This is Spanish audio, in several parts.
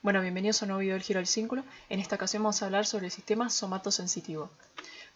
Bueno, bienvenidos a un nuevo video del Giro del Círculo. En esta ocasión vamos a hablar sobre el sistema somatosensitivo.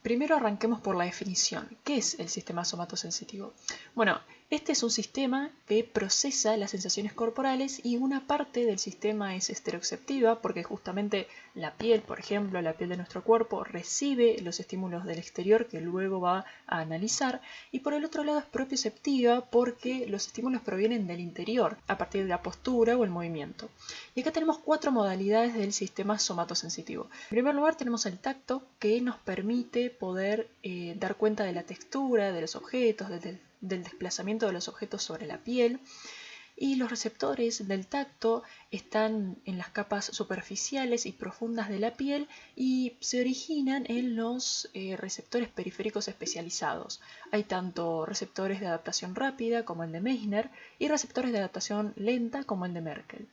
Primero arranquemos por la definición. ¿Qué es el sistema somatosensitivo? Bueno, este es un sistema que procesa las sensaciones corporales y una parte del sistema es estereoceptiva porque justamente la piel, por ejemplo, la piel de nuestro cuerpo recibe los estímulos del exterior que luego va a analizar, y por el otro lado es propioceptiva porque los estímulos provienen del interior a partir de la postura o el movimiento. Y acá tenemos 4 modalidades del sistema somatosensitivo. En primer lugar tenemos el tacto, que nos permite poder dar cuenta de la textura de los objetos, del desplazamiento de los objetos sobre la piel. Y los receptores del tacto están en las capas superficiales y profundas de la piel y se originan en los receptores periféricos especializados. Hay tanto receptores de adaptación rápida como el de Meissner y receptores de adaptación lenta como el de Merkel.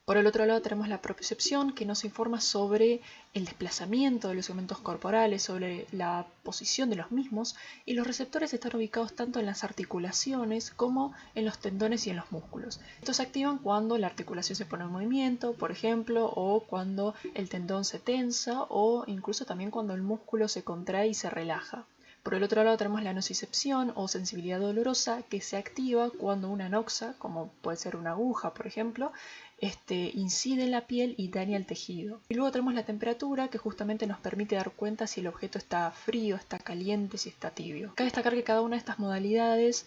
Por el otro lado tenemos la propiocepción, que nos informa sobre el desplazamiento de los segmentos corporales, sobre la posición de los mismos, y los receptores están ubicados tanto en las articulaciones como en los tendones y en los músculos. Estos se activan cuando la articulación se pone en movimiento, por ejemplo, o cuando el tendón se tensa, o incluso también cuando el músculo se contrae y se relaja. Por el otro lado tenemos la nocicepción o sensibilidad dolorosa, que se activa cuando una noxa, como puede ser una aguja por ejemplo, incide en la piel y daña el tejido. Y luego tenemos la temperatura, que justamente nos permite dar cuenta si el objeto está frío, está caliente, si está tibio. Cabe destacar que cada una de estas modalidades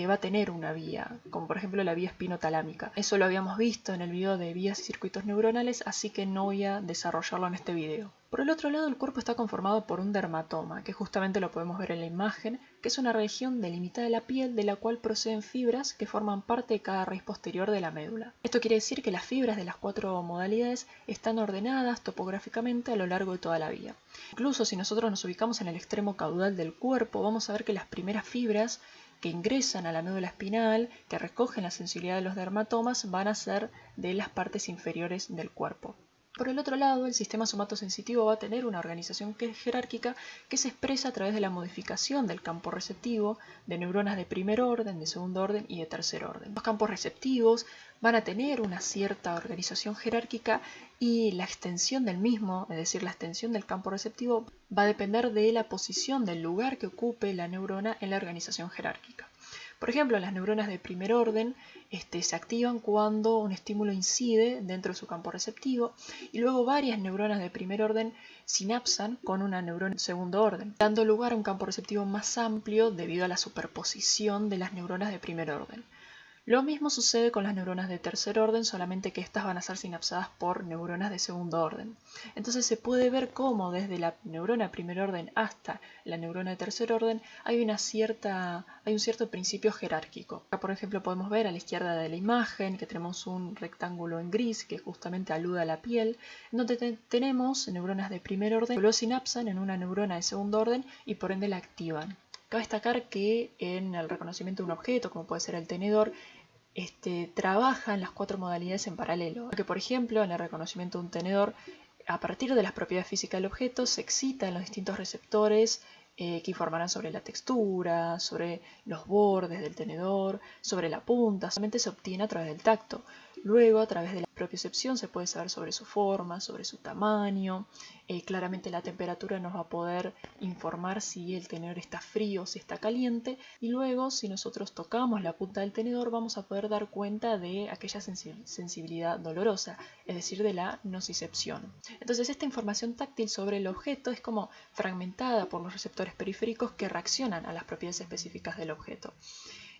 va a tener una vía, como por ejemplo la vía espinotalámica. Eso lo habíamos visto en el video de vías y circuitos neuronales, así que no voy a desarrollarlo en este video. Por el otro lado, el cuerpo está conformado por un dermatoma, que justamente lo podemos ver en la imagen, que es una región delimitada de la piel de la cual proceden fibras que forman parte de cada raíz posterior de la médula. Esto quiere decir que las fibras de las 4 modalidades están ordenadas topográficamente a lo largo de toda la vía. Incluso si nosotros nos ubicamos en el extremo caudal del cuerpo, vamos a ver que las primeras fibras que ingresan a la médula espinal, que recogen la sensibilidad de los dermatomas, van a ser de las partes inferiores del cuerpo. Por el otro lado, el sistema somatosensitivo va a tener una organización jerárquica que se expresa a través de la modificación del campo receptivo de neuronas de primer orden, de segundo orden y de tercer orden. Los campos receptivos van a tener una cierta organización jerárquica y la extensión del mismo, es decir, la extensión del campo receptivo, va a depender de la posición del lugar que ocupe la neurona en la organización jerárquica. Por ejemplo, las neuronas de primer orden se activan cuando un estímulo incide dentro de su campo receptivo, y luego varias neuronas de primer orden sinapsan con una neurona de segundo orden, dando lugar a un campo receptivo más amplio debido a la superposición de las neuronas de primer orden. Lo mismo sucede con las neuronas de tercer orden, solamente que estas van a ser sinapsadas por neuronas de segundo orden. Entonces se puede ver cómo desde la neurona de primer orden hasta la neurona de tercer orden hay un cierto principio jerárquico. Acá, por ejemplo, podemos ver a la izquierda de la imagen que tenemos un rectángulo en gris que justamente alude a la piel, donde tenemos neuronas de primer orden que lo sinapsan en una neurona de segundo orden y por ende la activan. Cabe destacar que en el reconocimiento de un objeto, como puede ser el tenedor, trabajan las 4 modalidades en paralelo. Que, por ejemplo, en el reconocimiento de un tenedor, a partir de las propiedades físicas del objeto, se excitan los distintos receptores que informarán sobre la textura, sobre los bordes del tenedor, sobre la punta. Solamente se obtiene a través del tacto. Luego, a través de la propiocepción, se puede saber sobre su forma, sobre su tamaño. Claramente la temperatura nos va a poder informar si el tenedor está frío o si está caliente. Y luego, si nosotros tocamos la punta del tenedor, vamos a poder dar cuenta de aquella sensibilidad dolorosa, es decir, de la nocicepción. Entonces, esta información táctil sobre el objeto es como fragmentada por los receptores periféricos que reaccionan a las propiedades específicas del objeto.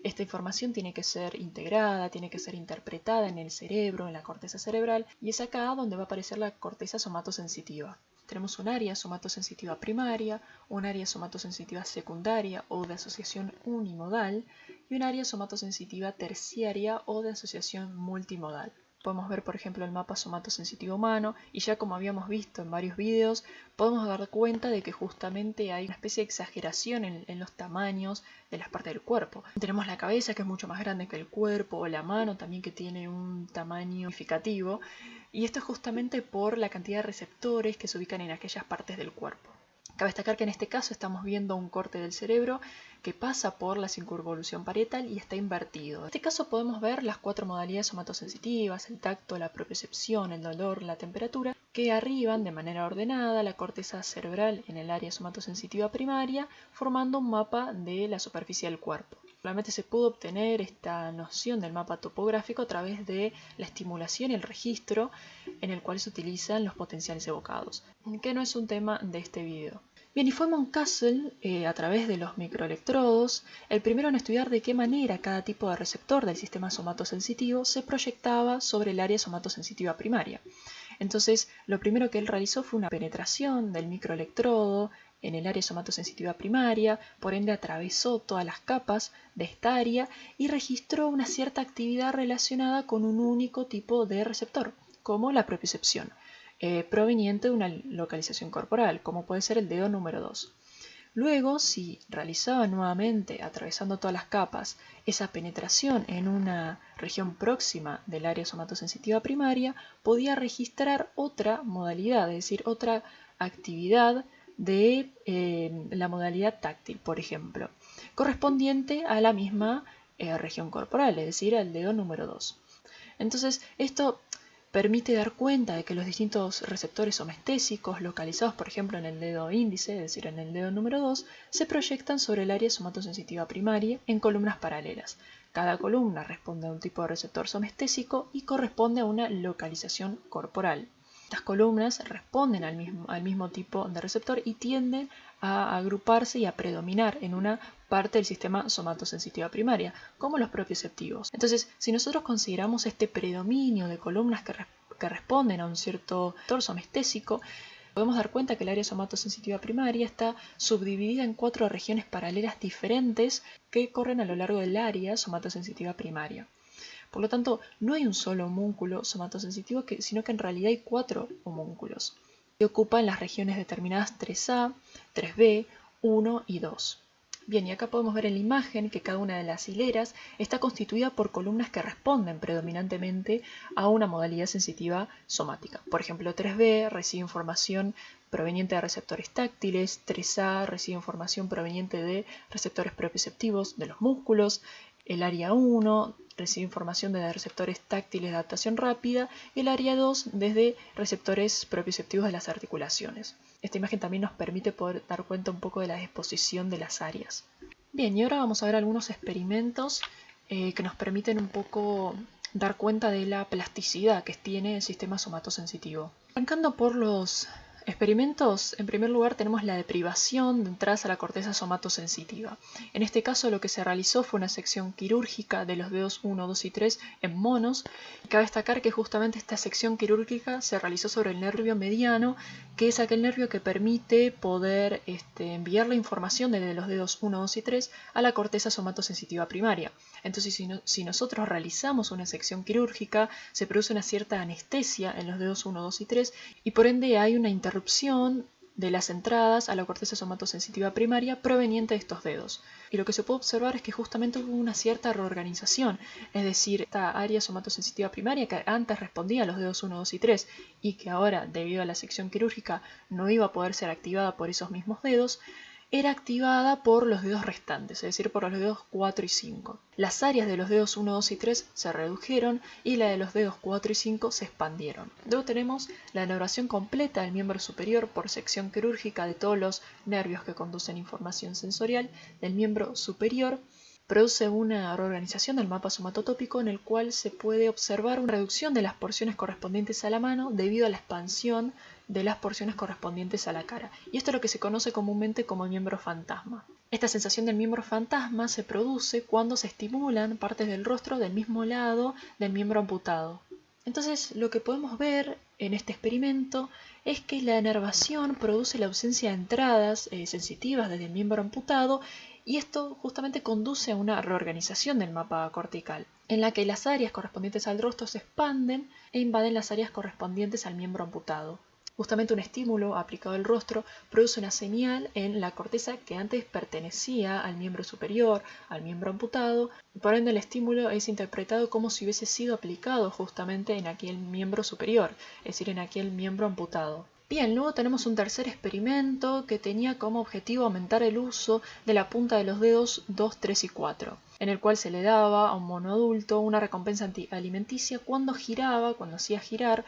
Esta información tiene que ser integrada, tiene que ser interpretada en el cerebro, en la corteza cerebral, y es acá donde va a aparecer la corteza somatosensitiva. Tenemos un área somatosensitiva primaria, un área somatosensitiva secundaria o de asociación unimodal y un área somatosensitiva terciaria o de asociación multimodal. Podemos ver, por ejemplo, el mapa somatosensitivo humano y ya como habíamos visto en varios videos, podemos dar cuenta de que justamente hay una especie de exageración en los tamaños de las partes del cuerpo. Tenemos la cabeza, que es mucho más grande que el cuerpo, o la mano también, que tiene un tamaño significativo, y esto es justamente por la cantidad de receptores que se ubican en aquellas partes del cuerpo. Cabe destacar que en este caso estamos viendo un corte del cerebro que pasa por la circunvolución parietal y está invertido. En este caso podemos ver las 4 modalidades somatosensitivas: el tacto, la propiocepción, el dolor, la temperatura, que arriban de manera ordenada la corteza cerebral en el área somatosensitiva primaria, formando un mapa de la superficie del cuerpo. Solamente se pudo obtener esta noción del mapa topográfico a través de la estimulación y el registro en el cual se utilizan los potenciales evocados, que no es un tema de este video. Bien, y fue Moncassel, a través de los microelectrodos, el primero en estudiar de qué manera cada tipo de receptor del sistema somatosensitivo se proyectaba sobre el área somatosensitiva primaria. Entonces, lo primero que él realizó fue una penetración del microelectrodo en el área somatosensitiva primaria, por ende atravesó todas las capas de esta área y registró una cierta actividad relacionada con un único tipo de receptor, como la propiocepción, proveniente de una localización corporal, como puede ser el dedo número 2. Luego, si realizaba nuevamente, atravesando todas las capas, esa penetración en una región próxima del área somatosensitiva primaria, podía registrar otra modalidad, es decir, otra actividad de la modalidad táctil, por ejemplo, correspondiente a la misma región corporal, es decir, al dedo número 2. Entonces, esto permite dar cuenta de que los distintos receptores somestésicos localizados, por ejemplo, en el dedo índice, es decir, en el dedo número 2, se proyectan sobre el área somatosensitiva primaria en columnas paralelas. Cada columna responde a un tipo de receptor somestésico y corresponde a una localización corporal. Estas columnas responden al mismo tipo de receptor y tienden a agruparse y a predominar en una parte del sistema somatosensitiva primaria, como los propioceptivos. Entonces, si nosotros consideramos este predominio de columnas que responden a un cierto receptor somestésico, podemos dar cuenta que el área somatosensitiva primaria está subdividida en 4 regiones paralelas diferentes que corren a lo largo del área somatosensitiva primaria. Por lo tanto, no hay un solo homúnculo somatosensitivo, sino que en realidad hay 4 homúnculos que ocupan las regiones determinadas 3A, 3B, 1 y 2. Bien, y acá podemos ver en la imagen que cada una de las hileras está constituida por columnas que responden predominantemente a una modalidad sensitiva somática. Por ejemplo, 3B recibe información proveniente de receptores táctiles, 3A recibe información proveniente de receptores propioceptivos de los músculos, el área 1 recibe información de receptores táctiles de adaptación rápida y el área 2 desde receptores propioceptivos de las articulaciones. Esta imagen también nos permite poder dar cuenta un poco de la disposición de las áreas. Bien, y ahora vamos a ver algunos experimentos que nos permiten un poco dar cuenta de la plasticidad que tiene el sistema somatosensitivo. Arrancando por los experimentos, en primer lugar tenemos la deprivación de entradas a la corteza somatosensitiva. En este caso lo que se realizó fue una sección quirúrgica de los dedos 1, 2 y 3 en monos. Cabe destacar que justamente esta sección quirúrgica se realizó sobre el nervio mediano, que es aquel nervio que permite poder enviar la información desde los dedos 1, 2 y 3 a la corteza somatosensitiva primaria. Entonces, si nosotros realizamos una sección quirúrgica, se produce una cierta anestesia en los dedos 1, 2 y 3 y por ende hay una interrupción de las entradas a la corteza somatosensitiva primaria proveniente de estos dedos. Y lo que se puede observar es que justamente hubo una cierta reorganización, es decir, esta área somatosensitiva primaria que antes respondía a los dedos 1, 2 y 3 y que ahora, debido a la sección quirúrgica, no iba a poder ser activada por esos mismos dedos, era activada por los dedos restantes, es decir, por los dedos 4 y 5. Las áreas de los dedos 1, 2 y 3 se redujeron y la de los dedos 4 y 5 se expandieron. Luego tenemos la inervación completa del miembro superior por sección quirúrgica de todos los nervios que conducen información sensorial del miembro superior. Produce una reorganización del mapa somatotópico en el cual se puede observar una reducción de las porciones correspondientes a la mano debido a la expansión de las porciones correspondientes a la cara. Y esto es lo que se conoce comúnmente como el miembro fantasma. Esta sensación del miembro fantasma se produce cuando se estimulan partes del rostro del mismo lado del miembro amputado. Entonces, lo que podemos ver en este experimento es que la inervación produce la ausencia de entradas sensitivas desde el miembro amputado y esto justamente conduce a una reorganización del mapa cortical, en la que las áreas correspondientes al rostro se expanden e invaden las áreas correspondientes al miembro amputado. Justamente un estímulo aplicado al rostro produce una señal en la corteza que antes pertenecía al miembro superior, al miembro amputado, y por ende el estímulo es interpretado como si hubiese sido aplicado justamente en aquel miembro superior, es decir, en aquel miembro amputado. Bien, luego tenemos un tercer experimento que tenía como objetivo aumentar el uso de la punta de los dedos 2, 3 y 4, en el cual se le daba a un mono adulto una recompensa alimenticia cuando hacía girar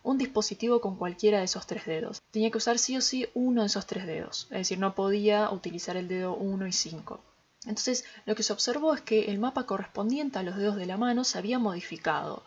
un dispositivo con cualquiera de esos 3 dedos. Tenía que usar sí o sí uno de esos 3 dedos, es decir, no podía utilizar el dedo 1 y 5. Entonces, lo que se observó es que el mapa correspondiente a los dedos de la mano se había modificado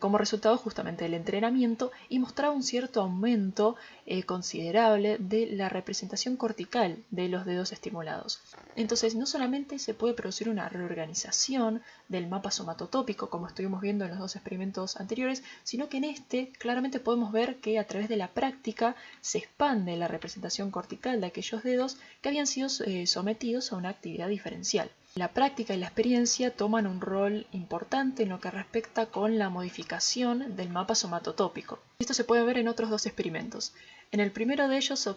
como resultado justamente del entrenamiento y mostraba un cierto aumento considerable de la representación cortical de los dedos estimulados. Entonces, no solamente se puede producir una reorganización del mapa somatotópico, como estuvimos viendo en los 2 experimentos anteriores, sino que en este claramente podemos ver que a través de la práctica se expande la representación cortical de aquellos dedos que habían sido sometidos a una actividad diferencial. La práctica y la experiencia toman un rol importante en lo que respecta con la modificación del mapa somatotópico. Esto se puede ver en otros 2 experimentos. En el primero de ellos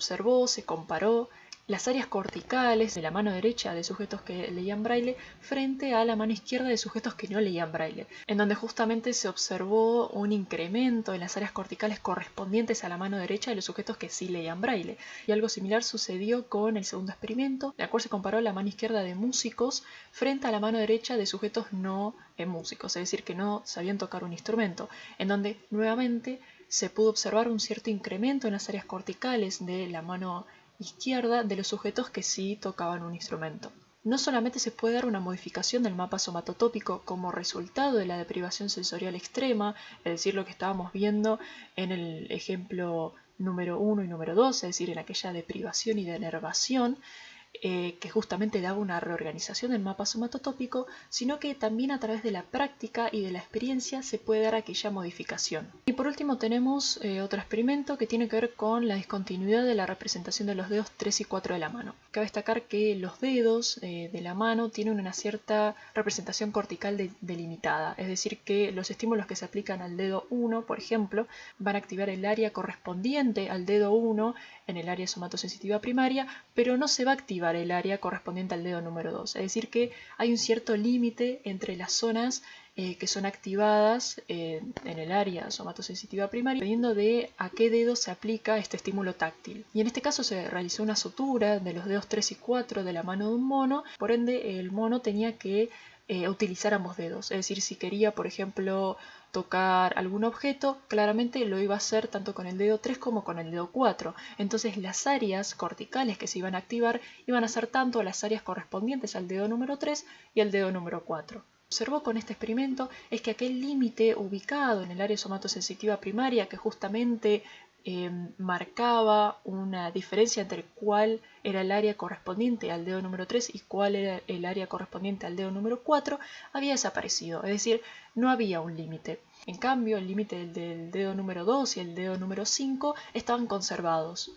se comparó las áreas corticales de la mano derecha de sujetos que leían braille frente a la mano izquierda de sujetos que no leían braille, en donde justamente se observó un incremento en las áreas corticales correspondientes a la mano derecha de los sujetos que sí leían braille. Y algo similar sucedió con el segundo experimento, en el cual se comparó la mano izquierda de músicos frente a la mano derecha de sujetos no músicos, es decir, que no sabían tocar un instrumento, en donde nuevamente se pudo observar un cierto incremento en las áreas corticales de la mano izquierda de los sujetos que sí tocaban un instrumento. No solamente se puede dar una modificación del mapa somatotópico como resultado de la deprivación sensorial extrema, es decir, lo que estábamos viendo en el ejemplo número 1 y número 2, es decir, en aquella deprivación y denervación, que justamente daba una reorganización del mapa somatotópico, sino que también a través de la práctica y de la experiencia se puede dar aquella modificación. Y por último tenemos otro experimento que tiene que ver con la discontinuidad de la representación de los dedos 3 y 4 de la mano. Cabe destacar que los dedos de la mano tienen una cierta representación cortical delimitada, es decir, que los estímulos que se aplican al dedo 1, por ejemplo, van a activar el área correspondiente al dedo 1 en el área somatosensitiva primaria, pero no se va a activar el área correspondiente al dedo número 2. Es decir, que hay un cierto límite entre las zonas que son activadas en el área somatosensitiva primaria, dependiendo de a qué dedo se aplica este estímulo táctil. Y en este caso se realizó una sutura de los dedos 3 y 4 de la mano de un mono, por ende el mono tenía que utilizar ambos dedos. Es decir, si quería, por ejemplo, tocar algún objeto, claramente lo iba a hacer tanto con el dedo 3 como con el dedo 4. Entonces las áreas corticales que se iban a activar iban a ser tanto las áreas correspondientes al dedo número 3 y al dedo número 4. Observó con este experimento es que aquel límite ubicado en el área somatosensitiva primaria que justamente marcaba una diferencia entre cuál era el área correspondiente al dedo número 3 y cuál era el área correspondiente al dedo número 4, había desaparecido, es decir, no había un límite. En cambio, el límite del dedo número 2 y el dedo número 5 estaban conservados.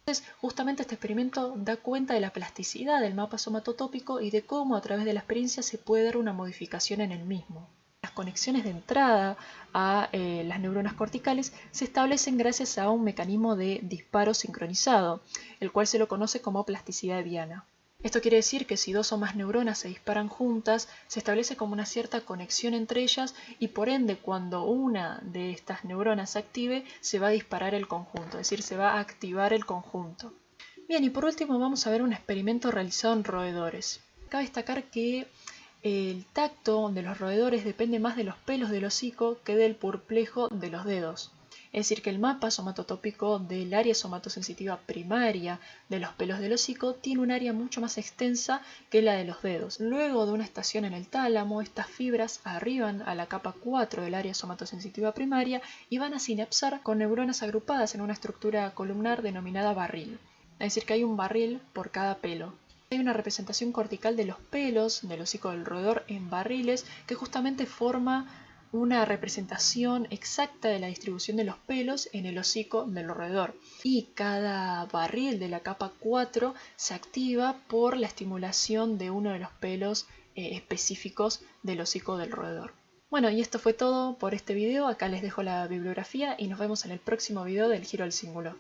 Entonces, justamente este experimento da cuenta de la plasticidad del mapa somatotópico y de cómo a través de la experiencia se puede dar una modificación en el mismo. Las conexiones de entrada a las neuronas corticales se establecen gracias a un mecanismo de disparo sincronizado, el cual se lo conoce como plasticidad hebbiana. Esto quiere decir que si 2 o más neuronas se disparan juntas, se establece como una cierta conexión entre ellas y por ende cuando una de estas neuronas se active, se va a disparar el conjunto, es decir, se va a activar el conjunto. Bien, y por último vamos a ver un experimento realizado en roedores. Cabe destacar que el tacto de los roedores depende más de los pelos del hocico que del purplejo de los dedos. Es decir, que el mapa somatotópico del área somatosensitiva primaria de los pelos del hocico tiene un área mucho más extensa que la de los dedos. Luego de una estación en el tálamo, estas fibras arriban a la capa 4 del área somatosensitiva primaria y van a sinapsar con neuronas agrupadas en una estructura columnar denominada barril. Es decir, que hay un barril por cada pelo. Hay una representación cortical de los pelos del hocico del roedor en barriles que justamente forma una representación exacta de la distribución de los pelos en el hocico del roedor. Y cada barril de la capa 4 se activa por la estimulación de uno de los pelos específicos del hocico del roedor. Bueno, y esto fue todo por este video. Acá les dejo la bibliografía y nos vemos en el próximo video del Giro al Cíngulo.